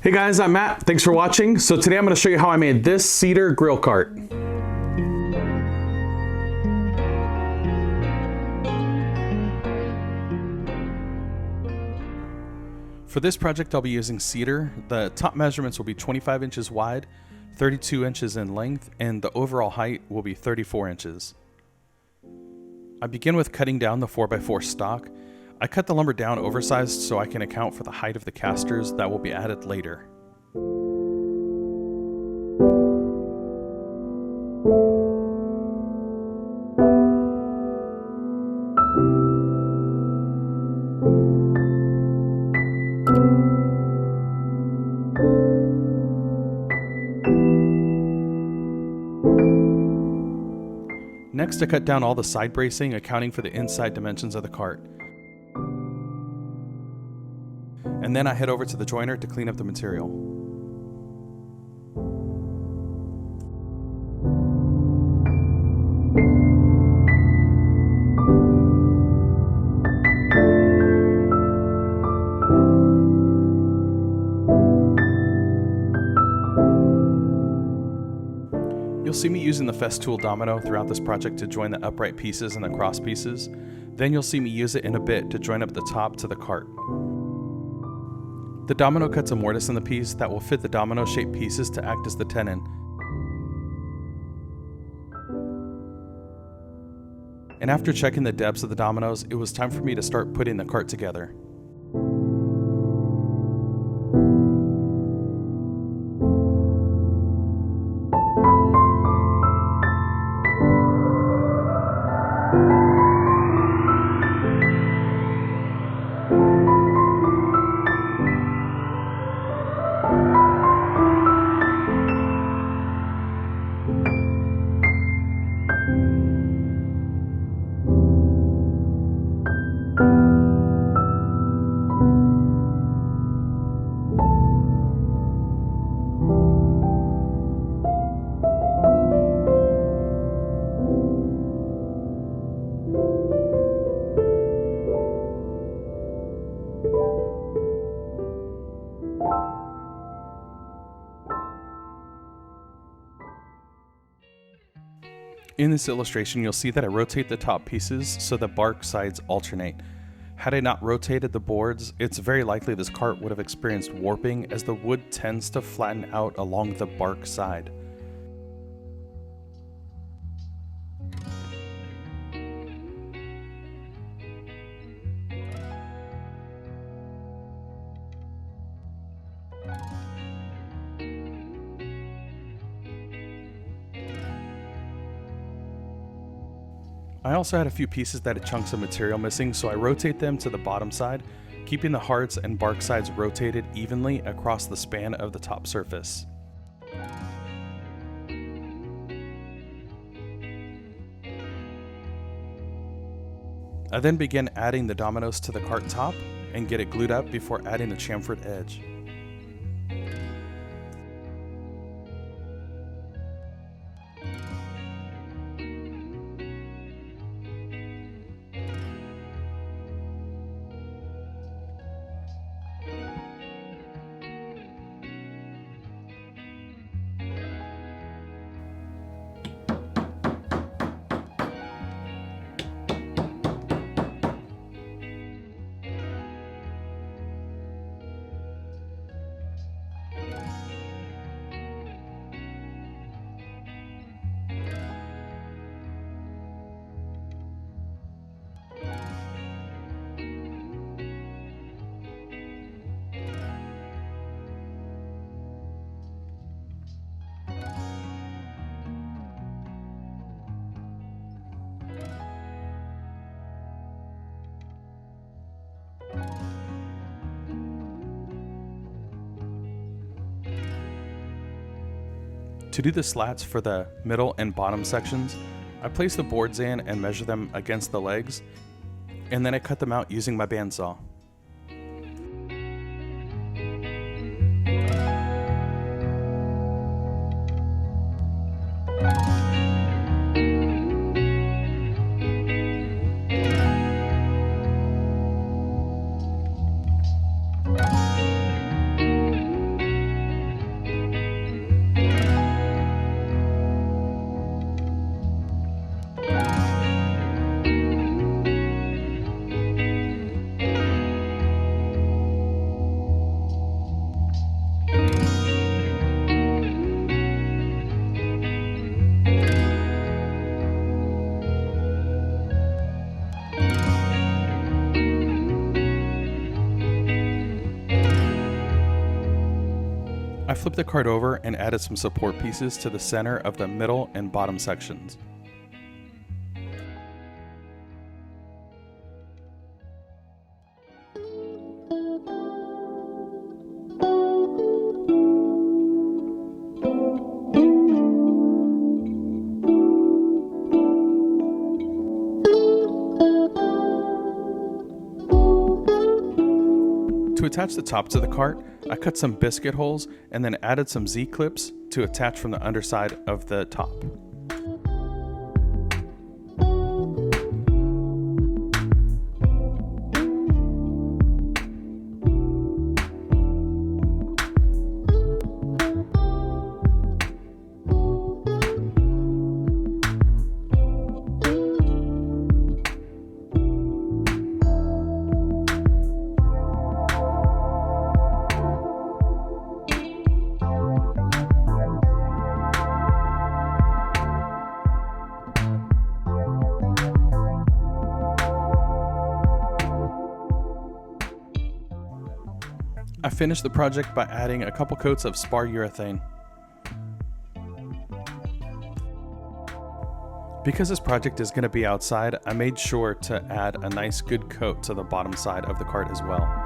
Hey guys, I'm Matt. Thanks for watching. So today I'm going to show you how I made this cedar grill cart. For this project I'll be using cedar. The top measurements will be 25 inches wide, 32 inches in length, and the overall height will be 34 inches. I begin with cutting down the 4x4 stock. I cut the lumber down oversized so I can account for the height of the casters that will be added later. Next, I cut down all the side bracing, accounting for the inside dimensions of the cart. And then I head over to the joiner to clean up the material. You'll see me using the Festool Domino throughout this project to join the upright pieces and the cross pieces. Then you'll see me use it in a bit to join up the top to the cart. The domino cuts a mortise in the piece that will fit the domino-shaped pieces to act as the tenon. And after checking the depths of the dominoes, it was time for me to start putting the cart together. In this illustration, you'll see that I rotate the top pieces so the bark sides alternate. Had I not rotated the boards, it's very likely this cart would have experienced warping as the wood tends to flatten out along the bark side. I also had a few pieces that had chunks of material missing, so I rotate them to the bottom side, keeping the hearts and bark sides rotated evenly across the span of the top surface. I then begin adding the dominoes to the cart top and get it glued up before adding the chamfered edge. To do the slats for the middle and bottom sections, I place the boards in and measure them against the legs, and then I cut them out using my bandsaw. I flipped the cart over and added some support pieces to the center of the middle and bottom sections. To attach the top to the cart, I cut some biscuit holes and then added some Z-clips to attach from the underside of the top. I finished the project by adding a couple coats of spar urethane. Because this project is going to be outside, I made sure to add a nice good coat to the bottom side of the cart as well.